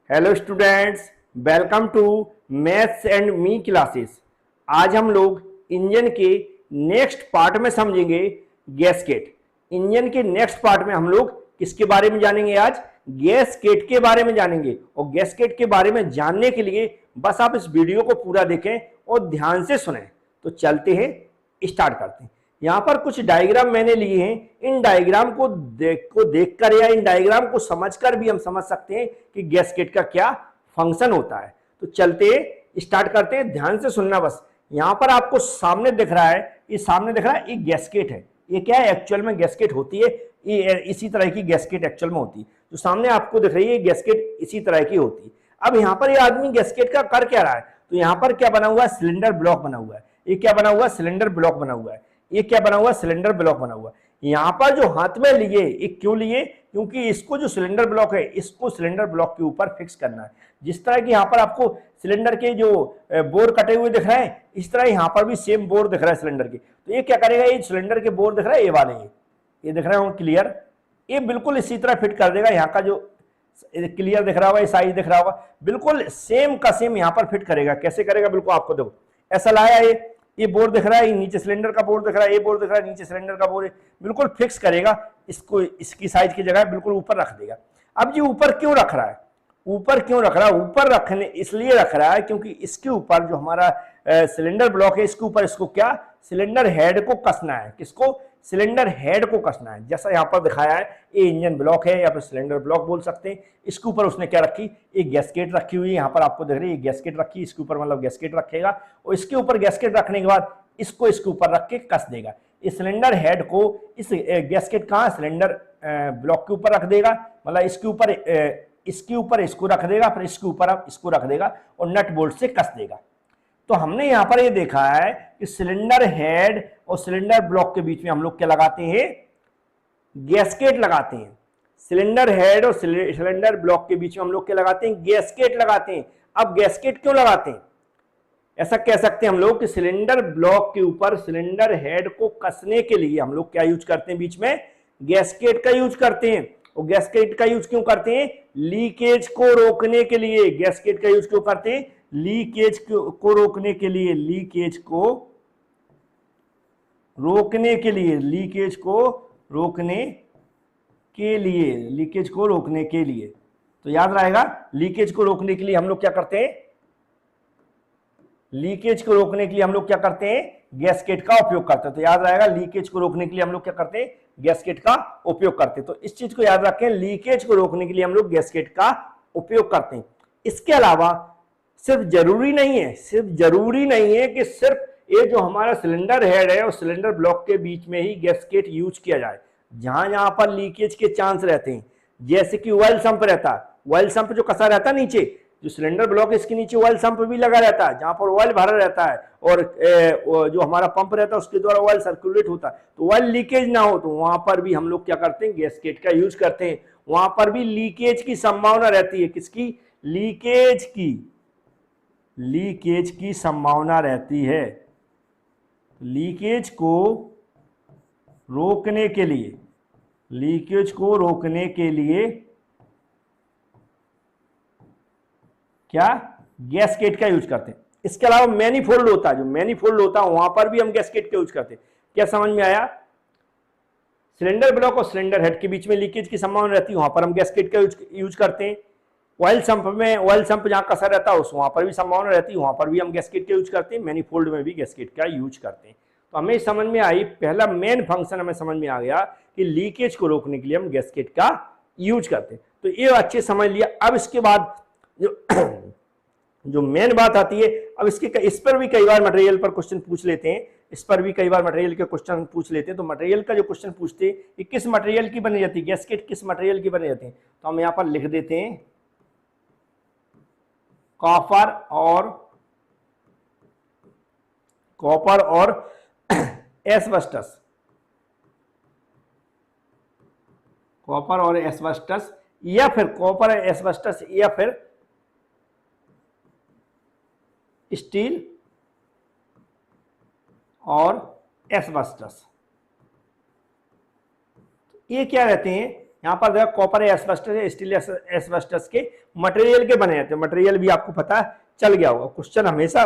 Hello students, welcome to maths and me classes. आज हम लोग इंजन के नेक्स्ट पार्ट में समझेंगे गैसकेट। इंजन के नेक्स्ट पार्ट में हम लोग किसके बारे में जानेंगे? आज गैसकेट के बारे में जानेंगे। और गैसकेट के बारे में जानने के लिए बस आप इस वीडियो को पूरा देखें और ध्यान से सुनें। तो चलते हैं, स्टार्ट करते हैं। यहाँ पर कुछ डायग्राम मैंने लिए हैं। इन डायग्राम को देखकर या इन डायग्राम को समझकर भी हम समझ सकते हैं कि गैसकेट का क्या फंक्शन होता है। तो चलते स्टार्ट करते हैं, ध्यान से सुनना बस। यहाँ पर आपको सामने दिख रहा है, ये सामने दिख रहा है, एक गैसकेट है। ये क्या है? एक्चुअल में गैसकेट होती है, ये इसी तरह की गैसकेट एक्चुअल में होती है। जो सामने आपको दिख रही है गैसकेट इसी तरह की होती है। अब यहाँ पर ये आदमी गैसकेट का कर क्या रहा है? तो यहाँ पर क्या बना हुआ है? सिलेंडर ब्लॉक बना हुआ है। ये क्या बना हुआ है? सिलेंडर ब्लॉक बना हुआ है। ये क्या बना हुआ? सिलेंडर ब्लॉक बना हुआ। यहां पर जो हाथ में लिए, ये क्यों लिए? क्योंकि इसको जो सिलेंडर ब्लॉक है, इसको सिलेंडर ब्लॉक के ऊपर फिक्स करना है। जिस तरह की यहां पर आपको सिलेंडर के जो बोर कटे हुए दिख रहे हैं, इस तरह यहां पर भी सेम बोर दिख रहा है सिलेंडर के। तो ये क्या करेगा? ये सिलेंडर के बोर दिख रहा है, ये वाले, ये दिख रहे हो क्लियर? ये बिल्कुल इसी तरह फिट कर देगा। यहाँ का जो क्लियर दिख रहा होगा, ये साइज दिख रहा होगा, बिल्कुल सेम का सेम यहाँ पर फिट करेगा। कैसे करेगा? बिल्कुल आपको देखो, ऐसा लाया, ये बोर्ड दिख रहा है, नीचे सिलेंडर का बोर्ड दिख रहा है, ये बोर्ड दिख रहा है, नीचे सिलेंडर का बोर्ड है, बिल्कुल फिक्स करेगा। इसको इसकी साइज की जगह बिल्कुल ऊपर रख देगा। अब ये ऊपर क्यों रख रहा है? ऊपर क्यों रख रहा है? ऊपर रखने इसलिए रख रहा है क्योंकि इसके ऊपर जो हमारा सिलेंडर ब्लॉक है, इसके ऊपर इसको क्या, सिलेंडर हेड को कसना है। किसको? सिलेंडर हेड को कसना है। जैसा यहाँ पर दिखाया है, ये इंजन ब्लॉक है या फिर सिलेंडर ब्लॉक बोल सकते हैं। इसके ऊपर उसने क्या रखी? एक गैसकेट रखी हुई है। यहाँ पर आपको देख रही है गैसकेट रखी, इसके ऊपर मतलब गैसकेट रखेगा। और इसके ऊपर गैसकेट रखने के बाद इसको इसके ऊपर रख के कस देगा। इस सिलेंडर हेड को इस गैसकेट कहाँ, सिलेंडर ब्लॉक के ऊपर रख देगा। मतलब इसके ऊपर इसको रख देगा, फिर इसके ऊपर आप इसको रख देगा और नट बोल्ट से कस देगा। तो हमने यहां पर ये देखा है कि सिलेंडर हेड और सिलेंडर ब्लॉक के बीच में हम लोग क्या लगाते हैं? गैसकेट लगाते हैं। सिलेंडर हेड और सिलेंडर ब्लॉक के बीच में हम लोग क्या लगाते हैं? गैसकेट लगाते हैं। अब गैसकेट क्यों लगाते हैं? ऐसा कह सकते हैं हम लोग कि सिलेंडर ब्लॉक के ऊपर सिलेंडर हेड को कसने के लिए हम लोग क्या यूज करते हैं? बीच में गैसकेट का यूज करते हैं। और गैसकेट का यूज क्यों करते हैं? लीकेज को रोकने के लिए। गैसकेट का यूज क्यों करते हैं? लीकेज को रोकने के लिए। लीकेज को रोकने के लिए, लीकेज को रोकने के लिए, लीकेज को रोकने के लिए। तो याद रहेगा, लीकेज को रोकने के लिए हम लोग क्या करते हैं? लीकेज को रोकने के लिए हम लोग क्या करते हैं? गैसकेट का उपयोग करते हैं। तो याद रहेगा, लीकेज को रोकने के लिए हम लोग क्या करते हैं? गैसकेट का उपयोग करते हैं। तो इस चीज को याद रखें, लीकेज को रोकने के लिए हम लोग गैसकेट का उपयोग करते हैं। इसके अलावा सिर्फ जरूरी नहीं है कि सिर्फ ये जो हमारा सिलेंडर हेड है और सिलेंडर ब्लॉक के बीच में ही गैसकेट यूज किया जाए। जहां जहां पर लीकेज के चांस रहते हैं, जैसे कि ऑयल संप रहता है, ऑयल संप जो कसा रहता है नीचे, जो सिलेंडर ब्लॉक है इसके नीचे ऑयल संप भी लगा रहता है, जहां पर ऑयल भरा रहता है और जो हमारा पंप रहता है उसके द्वारा ऑयल सर्कुलेट होता है। तो ऑयल लीकेज ना हो, तो वहां पर भी हम लोग क्या करते हैं? गैसकेट का यूज करते हैं। वहां पर भी लीकेज की संभावना रहती है। किसकी? लीकेज की संभावना रहती है। लीकेज को रोकने के लिए, लीकेज को रोकने के लिए क्या? गैसकेट का यूज करते हैं। इसके अलावा मैनीफोल्ड होता है, जो मैनीफोल्ड होता है वहां पर भी हम गैसकेट का यूज करते हैं। क्या समझ में आया? सिलेंडर ब्लॉक और सिलेंडर हेड के बीच में लीकेज की संभावना रहती है, वहां पर हम गैसकेट का यूज करते हैं। ऑयल संप में, ऑयल संप जहां कसा रहता है उस वहां पर भी संभावना रहती है, वहां पर भी हम गैसकेट का यूज करते हैं। मैनीफोल्ड में भी गैसकेट का यूज करते हैं। तो हमें समझ में आई, पहला मेन फंक्शन हमें समझ में आ गया कि लीकेज को रोकने के लिए हम गैसकेट का यूज करते हैं। तो ये अच्छे समझ लिया। अब इसके बाद जो मेन बात आती है, अब इस पर भी कई बार मटेरियल पर क्वेश्चन पूछ लेते हैं। इस पर भी कई बार मटेरियल के क्वेश्चन पूछ लेते हैं। तो मटेरियल का जो क्वेश्चन पूछते हैं कि किस मटेरियल की बनी जाती है, गैसकेट किस मटेरियल की बनी जाती है, तो हम यहां पर लिख देते हैं कॉपर और एस्बेस्टस। कॉपर और एस्बेस्टस, या फिर कॉपर और एस्बेस्टस, या फिर स्टील और एस्बेस्टस। ये क्या रहते हैं? यहाँ पर देखो कॉपर एस्बेस्टस, स्टील एस्बेस्टस के मटेरियल के बने जाते हैं, मटेरियल भी आपको पता चल गया होगा। क्वेश्चन हमेशा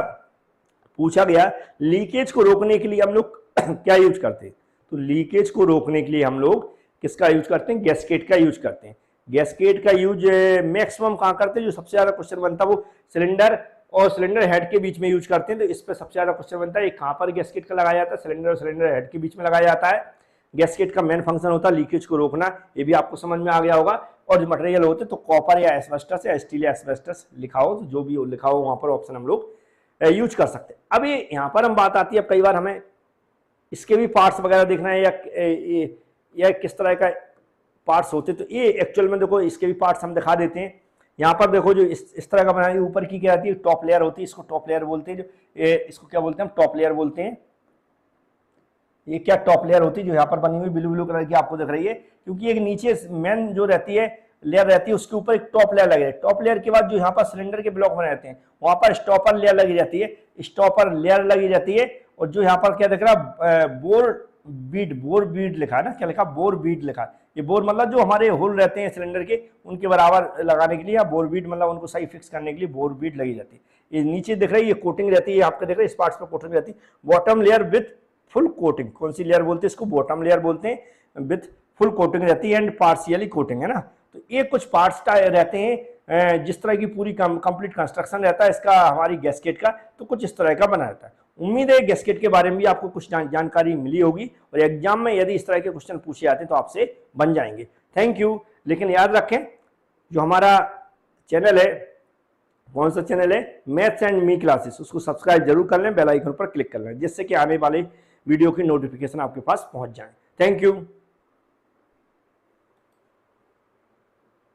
पूछा गया लीकेज को रोकने के लिए हम लोग क्या यूज करते हैं, तो लीकेज को रोकने के लिए हम लोग किसका यूज करते हैं, गैस्केट का यूज करते हैं। गैस्केट का यूज मैक्सिमम कहाँ करते हैं, जो सबसे ज्यादा क्वेश्चन बनता है वो सिलेंडर और सिलेंडर हेड के बीच में यूज करते हैं, तो इस पर सबसे ज्यादा क्वेश्चन बनता है। कहाँ पर गैस्केट का लगाया जाता है, सिलेंडर और सिलेंडर हेड के बीच में लगाया जाता है। गैस्केट का मेन फंक्शन होता है लीकेज को रोकना, ये भी आपको समझ में आ गया होगा। और जो मटेरियल होते हैं तो कॉपर या एस्बेस्टस या स्टील या एस्बेस्टस लिखा हो, तो जो भी लिखा हो वहां पर ऑप्शन हम लोग यूज कर सकते हैं। अब ये यहाँ पर हम बात आती है, अब कई बार हमें इसके भी पार्ट्स वगैरह देखना है या किस तरह का पार्ट्स होते, तो ये एक्चुअल में देखो इसके भी पार्ट्स हम दिखा देते हैं। यहाँ पर देखो जो इस तरह का बनाया, ऊपर की क्या आती है, टॉप लेयर होती है, इसको टॉप लेयर बोलते हैं। जो इसको क्या बोलते हैं, हम टॉप लेयर बोलते हैं। ये क्या टॉप लेयर होती है जो यहाँ पर बनी हुई ब्लू ब्लू कलर की आपको दिख रही है, क्योंकि एक नीचे मेन जो रहती है लेयर रहती है, उसके ऊपर एक टॉप लेयर लगी है। टॉप लेयर के बाद जो यहाँ पर सिलेंडर के ब्लॉक बने रहते हैं, वहां पर स्टॉपर लेयर लगी जाती है, स्टॉपर लेयर लगी जाती है। और जो यहाँ पर क्या दिख रहा, बोर बीड लिखा है ना, क्या लिखा, बोर बीड लिखा। ये बोर मतलब जो हमारे होल रहते हैं सिलेंडर के, उनके बराबर लगाने के लिए, या बोर बीड मतलब उनको सही फिक्स करने के लिए बोर बीड लगी जाती है। ये नीचे दिख रही है, ये कोटिंग रहती है, आपका दिख रहा है, इस पार्ट्स पर कोटिंग रहती है। Bottom layer with full coating, कौन सी लेयर बोलते हैं इसको, बॉटम लेयर बोलते हैं, विथ फुल कोटिंग रहती है एंड पार्शियली कोटिंग, है ना। तो ये कुछ पार्ट्स रहते हैं, जिस तरह की पूरी कंप्लीट कंस्ट्रक्शन रहता है इसका हमारी गैस्केट का, तो कुछ इस तरह का बना रहता है। उम्मीद है गैस्केट के बारे में भी आपको कुछ जानकारी मिली होगी, और एग्जाम में यदि इस तरह के क्वेश्चन पूछे जाते हैं तो आपसे बन जाएंगे। Thank you. लेकिन याद रखें, जो हमारा चैनल है, कौन सा चैनल है, मैथ्स एंड मी क्लासेस, उसको सब्सक्राइब जरूर कर लें, बेल आइकन पर क्लिक कर लें, जिससे कि आने वाले वीडियो की नोटिफिकेशन आपके पास पहुंच जाए। Thank you.